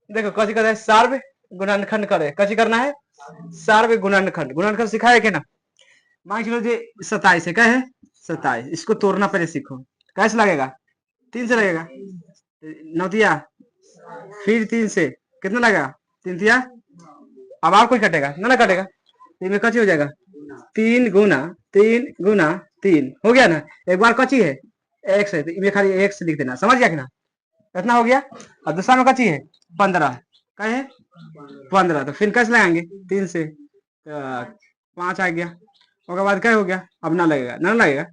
देखो कथी करना है, सर्व गुणनखंड करे, कथी करना है, सर्व गुणनखंड। गुणनखंड सिखाया क्या ना। मान चलो जी 27 है, क्या है 27, इसको तोड़ना पहले सीखो। कैसे लगेगा, 3 से लगेगा, नौतिया, फिर 3 से कितना लगेगा, 3 तिया, अब और कोई कटेगा ना, ना कटेगा, इनमें कची हो जाएगा, 3 गुना 3 हो गया ना। एक बार कची है x है, तो इनमें खाली x लिख देना, समझ गया कि ना, इतना हो गया। और दूसरा में कची है 15, क्या है 15, तो फिर कैसे लगाएंगे 3 से, 5 आ गया। उसके बाद क्या हो गया, अब ना लगेगा, ना लगेगा,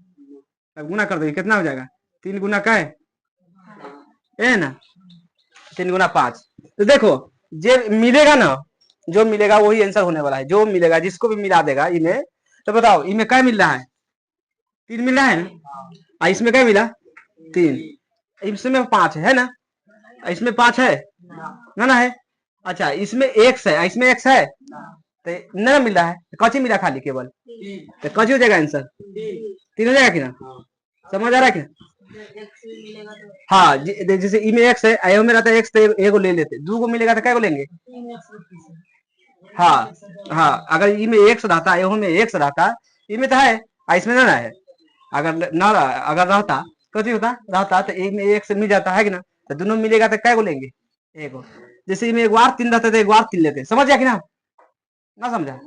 अब गुना कर देंगे, कितना हो जाएगा, 3 गुना क्या है ना, 3 गुना 5। तो देखो जे मिलेगा ना, जो मिलेगा वही आंसर होने वाला है, जो मिलेगा जिसको भी मिला देगा इन्हें। तो बताओ इनमें क्या मिल रहा है, 3 मिल रहा है ना, इसमें क्या मिला 3, इसमें 5 है ना, इसमें 5 है ना, ना है। अच्छा इसमें x है, इसमें x है, तो ना मिल रहा है, कची मिला खाली केवल, तो कची हो जाएगा आंसर, 3 हो जाएगा कि ना, समझ आ रहा है कि हाँ। जैसे ई में x है, आयो में रहता है x, तो एगो ले लेते, 2 को मिलेगा तो क्या को लेंगे, हाँ हाँ, अगर ई में x रहता, एहो में x रहता, ई में तो है, इसमें ना है, अगर ना अगर रहता कथी होता, रहता तो एक में एक से मिल जाता है कि ना, तो दोनों मिलेगा तो क्या को लेंगे, एगो। जैसे इनमें एक बार 3 रहते थे, एक बार 3 लेते, समझ गया कि ना, ना समझा,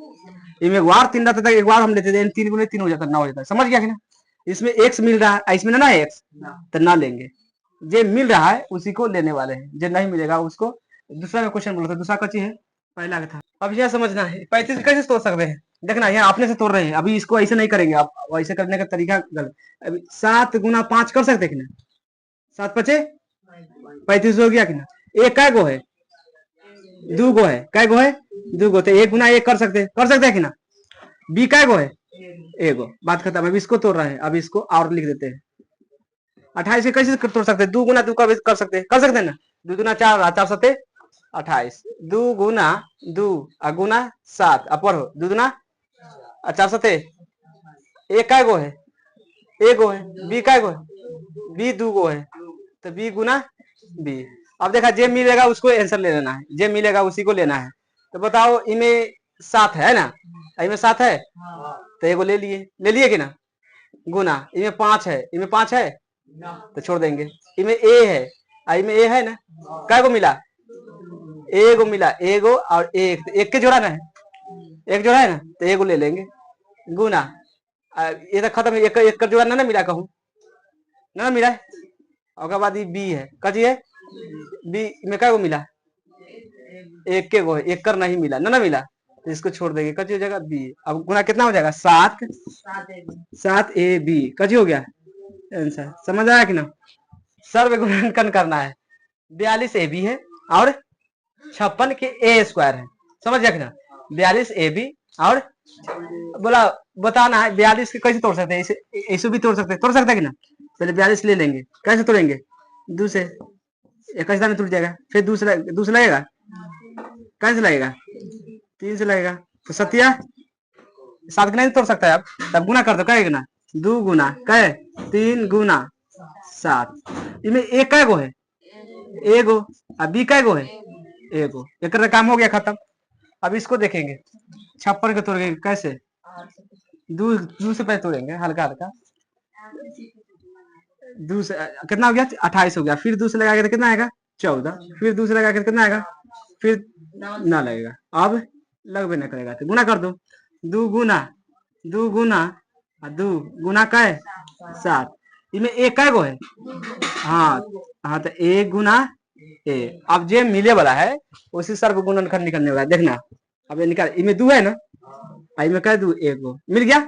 इनमें एक बार 3 रहता था, एक बार हम लेते थे, 3 गुने 3 हो जाता, 9 हो जाता, समझ गया कि ना। इसमें x मिल रहा है, इसमें ना x, तो ना लेंगे, जो मिल रहा है उसी को लेने वाले हैं, जो नहीं मिलेगा उसको। दूसरा में क्वेश्चन बोला था, दूसरा कच्ची है, पहला का था। अब यह समझना है 35 कैसे तोड़ सकते हैं, देखना यहाँ अपने से तोड़ रहे हैं, अभी इसको ऐसे नहीं करेंगे, आप ऐसे करने का तरीका गलत। अभी 7 गुना 5 कर सकते हैं, 7 पचे 35 हो गया कि ना। एक कै गो है, 2 गो है, कै गो है 2 गो, तो 1 गुना 1 कर सकते हैं कि ना। बी कै गो है, एगो, बात खत्म। अभी इसको तोड़ रहे हैं, अभी इसको और लिख देते हैं। 28 से कैसे तोड़ सकते हैं, 2 गुना 2 कर सकते हैं ना, 2 गुना 4, 4 सत्ते 28, 2 गुना 2 गुना 7, पढ़ो 2 गुना 4 सत्ते, एक कै गो है, एगो है, बी कै गो है, बी 2 गो है, तो बी गुना बी। अब देखा जे मिलेगा उसको आंसर ले लेना है, जे मिलेगा उसी को लेना है। तो बताओ इनमें 7 है ना, इनमें 7 है, तो एगो ले लिए कि ना, गुना इनमें 5 है, इनमें 5 है, तो छोड़ देंगे। इनमें ए है, इनमें ए है ना, कै गो मिला, एगो मिला, एगो और एक, तो एक के जोड़ा ना है, एक जोड़ा है ना, तो एगो ले लेंगे, गुना ये तो खत्म है, एक का जोड़ा ना मिला, कहूँ ना मिला है। और बाद बी है, कजी है, बी में क्या को मिला, एक के गो है, एक कर नहीं मिला, ना मिला, तो इसको छोड़ देंगे, कजी हो जाएगा बी। अब गुना कितना हो जाएगा, 7 ए बी, कजी हो गया आंसर, समझ आया कि ना। सर्व गुणनखंड करना है, 42 ए बी है और 56 के ए स्क्वायर है, समझ गया कि ना। 42 ए बी और बोला बताना है 42 के कैसे तोड़ सकते हैं, ऐसे भी तोड़ सकते हैं कि ना। पहले 42 ले लेंगे, कैसे तोड़ेंगे, 2 से, एक में टूट जाएगा, फिर दूसरा लगेगा, कैसे लगेगा 3 से लगेगा, तो सत्या 7 के नहीं तोड़ सकता है, आप तब गुना कर दो, कहे ना 2 गुना कहे 3 गुना 7, इनमें एक कै गो है, एगो, अब बी कै गो है, एगो, एक काम हो गया खत्म। अब इसको देखेंगे 56 के तोड़ेंगे कैसे, 2 से पहले तोड़ेंगे हल्का हल्का, 2 से कितना हो गया 28 हो गया, फिर 2 से लगा के कितना आएगा 14, फिर 2 से लगा के कितना आएगा, फिर ना लगेगा, अब लगबे ना करेगा, तो गुना कर दो, 2 गुना 2 गुना 2 गुना कै 7, इनमें एक कै गो है, हाँ हाँ, तो एक गुना ए। अब जे मिले वाला है उसी सर्व गुणनखंड निकलने वाला है, देखना। अब ये निकाल, इनमें 2 है ना, इनमें कह दू एगो मिल गया,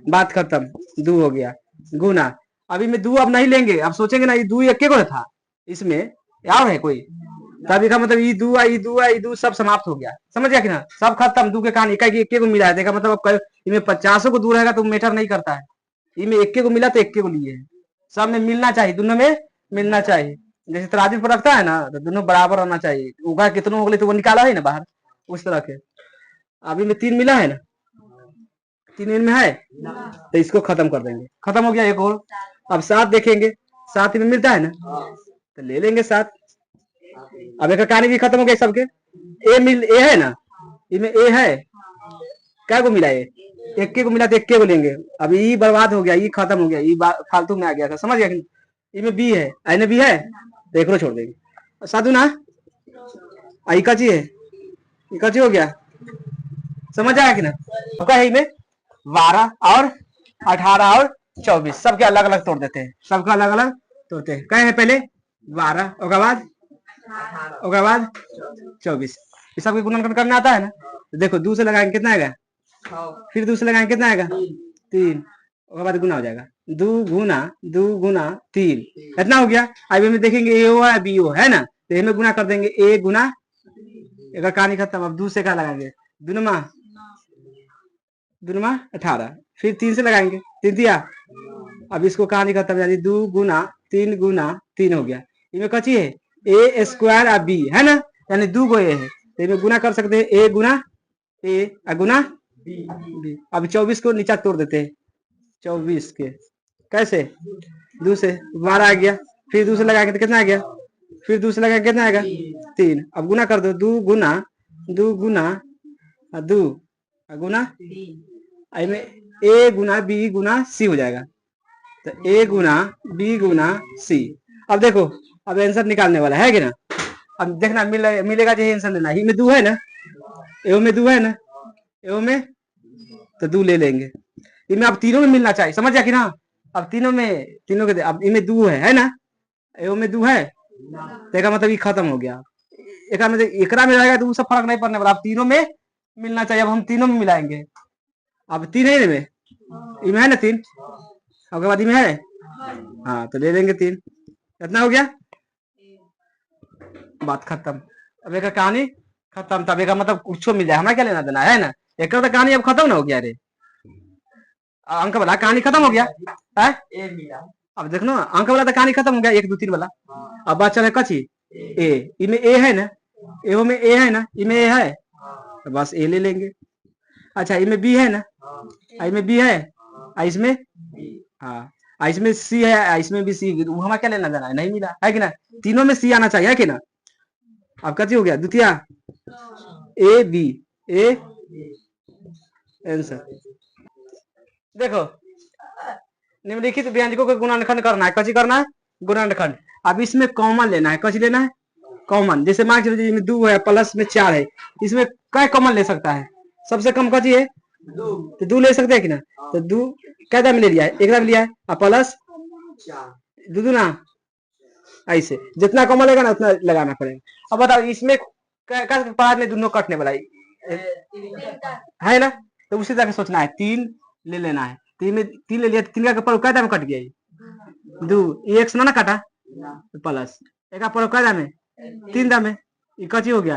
बात खत्म, 2 हो गया, गुना। अभी में 2 अब नहीं लेंगे, अब सोचेंगे ना ये 2 एक को था, इसमें यार है कोई, तभी का मतलब ई 2 आई 2 आई 2 सब समाप्त हो गया, समझ गया कि ना, सब खत्म, 2 के कहानी एक को मिला है, देखा मतलब अब इनमें 50 को दूर रहेगा तो मैटर नहीं करता है, इनमें एक को मिला तो एक को लिए, सब में मिलना चाहिए, दोनों में मिलना चाहिए। जैसे तराजू पर रखता है ना, तो दोनों बराबर रहना चाहिए, उगा कितनों हो गए तो वो निकाला है ना बाहर, उस तरह के। अभी में 3 मिला है ना, 3 इनमें है, तो इसको खत्म कर देंगे, खत्म हो गया एक और। अब 7 देखेंगे, 7 में मिलता है ना, तो ले लेंगे 7, अब एक कहानी भी खत्म हो गई सबके। ए है ना, इनमें ए है, क्या को मिला ए, एक के को मिला तो एक के को लेंगे। अब ई बर्बाद हो गया, ई खत्म हो गया, ई फालतू में आ गया था, समझ गया। इनमें बी है, आईने बी है तो एक छोड़ देंगे। साधु ना आई कची है, कची हो गया, समझ आया कि ना। आपका है में 12 और 18 और 24 सबके अलग अलग तोड़ देते हैं, सबका अलग अलग तोड़ते हैं। कहे हैं पहले 12 उसके बाद 24, ये सबके गुणनखंड करना आता है ना। तो देखो 2 से लगाएंगे कितना आएगा, फिर 2 से लगाएंगे कितना आएगा 3, उसके बाद गुना हो जाएगा 2 गुना 3, इतना हो गया। अब में देखेंगे ए ओ है बी ओ है ना, तो इसमें गुना कर देंगे ए गुना, एक कहानी खत्म। अब 2 से क्या लगाएंगे, दुनमा 18, फिर 3 से लगाएंगे 3 दिया। अब इसको कहानी खत्म, यानी 2 गुना 3 हो गया। इनमें कची है ए स्क्वायर और बी है ना, यानी 2 गो ए है, तो इनमें गुना कर सकते हैं ए गुना बी। अब 24 को नीचा तोड़ देते हैं, 24 के कैसे 2 से 12 आ गया, फिर 2 से लगाएंगे तो कितना आ गया, फिर 2 से लगाएंगे कितना आएगा 3। अब गुना कर दो 2 गुना 2 गुना में ए गुना बी गुना सी हो जाएगा, तो ए गुना बी गुना सी। अब देखो अब आंसर निकालने वाला है कि ना। अब देखना मिलेगा जो आंसर लेना, ही में 2 है ना, एओ में 2 है ना, एओ में तो 2 ले लेंगे। इनमें अब तीनों में मिलना चाहिए, समझ गया कि ना। अब तीनों के अब इनमें 2 है ना, एओ में 2 है, तो का मतलब ये खत्म हो गया। एक मतलब एकरा में रहेगा तो सब फर्क नहीं पड़ने वाला, अब तीनों में मिलना चाहिए। अब हम तीनों में मिलाएंगे, अब 3 है इनमें, इनमें है ना 3, अब बाद में है, हाँ तो ले लेंगे 3, इतना हो गया, बात खत्म। अब एक कहानी खत्म, तब एक मतलब कुछ मिल जाए, हमें क्या लेना देना है ना। एक तो कहानी अब खत्म ना हो गया रे, अंक वाला कहानी खत्म हो गया है। अब देख लो अंक वाला तो कहानी खत्म हो गया, 1 2 3 वाला। अब बात चले कची ए, इनमें ए है ना, एओ में ए है ना, इनमें ए है तो बस ए ले लेंगे। अच्छा इनमें बी है ना, इसमें बी है, इसमें हाँ, इसमें सी है, इसमें भी सी, हमें क्या लेना देना है, नहीं मिला है कि ना। तीनों में सी आना चाहिए है कि ना। अब कची हो गया द्वितीय ए बी, ए आंसर। देखो निम्नलिखित व्यंजकों का गुणनखंड करना है, कची करना है गुणनखंड। अब इसमें कॉमन लेना है, कची लेना है कॉमन। जैसे मान के चलिए 2 है प्लस में 4 है, इसमें क्या कॉमन ले सकता है, सबसे कम कची है 2, तो 2 ले सकते हैं कि ना। तो 2 कैदा में ले लिया है, एक में लिया है, और प्लस 2 ना, ऐसे जितना कॉमन लेगा ना उतना लगाना पड़ेगा। अब बताओ इसमें पास में दोनों कटने वाला है ना, तो उसी तरह सोचना है 3 ले लेना है, 3 में 3 ले लिया, 3 का पर कैदा में कट गया 2, एक से ना काटा प्लस एक पर कैदा में 3 दा में, कची हो गया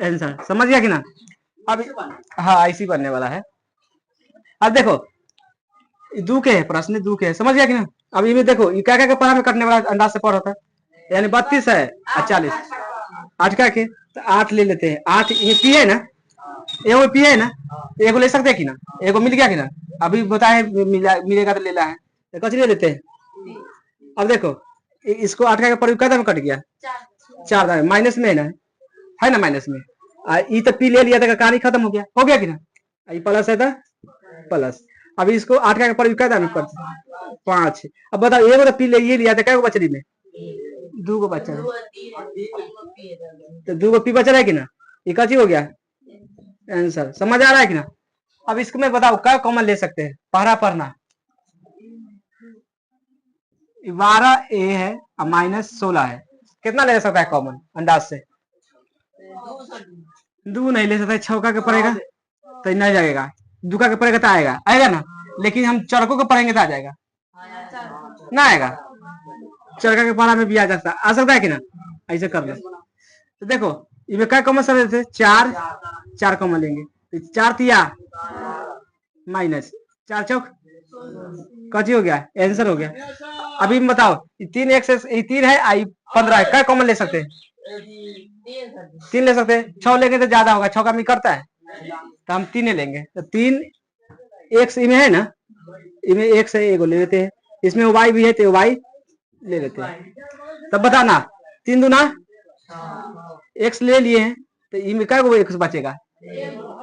आंसर, समझ गया कि ना। अब हाँ ऐसी बनने वाला है। अब देखो 2 के है, प्रश्न 2 के है, समझ गया कि ना। अब ये देखो ये क्या क्या पढ़ा में कटने वाला अंदाज से पढ़ होता है, यानी 32 है और 40, 8 क्या के तो 8 ले लेते हैं। 8 ये पी है ना, एगो पी है ना, एगो ले सकते हैं कि ना, एगो मिल गया कि ना। अभी बताए मिलेगा तो लेना है, तो कच ले लेते हैं। अब देखो इसको 8 का पर कैदा में कट गया 4 माइनस में है ना माइनस में, ई तो पी ले लिया था, कहानी खत्म हो गया कि ना। ये प्लस है था प्लस, अभी इसको 8 का पर कैदा में कर 5। अब बताओ एगो तो पी ले ये लिया था, क्या बचरी में 2 गो बचा है, तो 2 गो पी बचा है कि ना, ये कची हो गया आंसर, समझ आ रहा है कि ना। अब इसको मैं बताओ क्या कॉमन ले सकते हैं, पढ़ना 12 ए है और माइनस 16 है, कितना ले सकता है कॉमन अंदाज से। 2 नहीं ले सकता, 6 का पड़ेगा तो नहीं जाएगा, 2 का पड़ेगा तो आएगा ना, लेकिन हम चरकों को पढ़ेंगे तो आ जाएगा ना, आएगा चरका के पढ़ा में भी आ सकता है कि ना। ऐसे कर लो तो देखो इसमें क्या कॉमन सब थे, 4 कॉमन लेंगे, 4 तिया माइनस 4 चौक कची हो गया आंसर हो गया। अभी बताओ 3 एक से 3 है आई 15 है, क्या कॉमन ले सकते हैं 3 ले सकते हैं, 6 लेंगे तो ज्यादा होगा, 6 का मी करता है तो हम 3 लेंगे, तो 3 एक से इनमें है ना, इनमें एक से एगो ले लेते हैं, इसमें वाई भी है तो वाई ले लेते हैं। तब बताना 3 दूना एक्स ले लिए हैं तो इनमें क्या को एक्स बचेगा,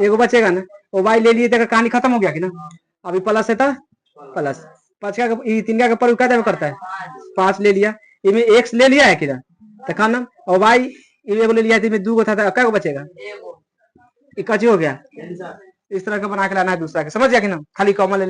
एगो बचेगा ना। और वाई ले लिए तो कहानी खत्म हो गया कि ना। अभी प्लस है तो प्लस 5 का 3 का पर क्या करता है 5 ले लिया, इनमें एक्स ले लिया है कि ना तो खाना। और वाई एगो ले लिया, इनमें 2 गो था तो क्या को बचेगा, एक हो गया। इस तरह का बना के लाना है दूसरा के, समझ गया कि ना। खाली कॉमन ले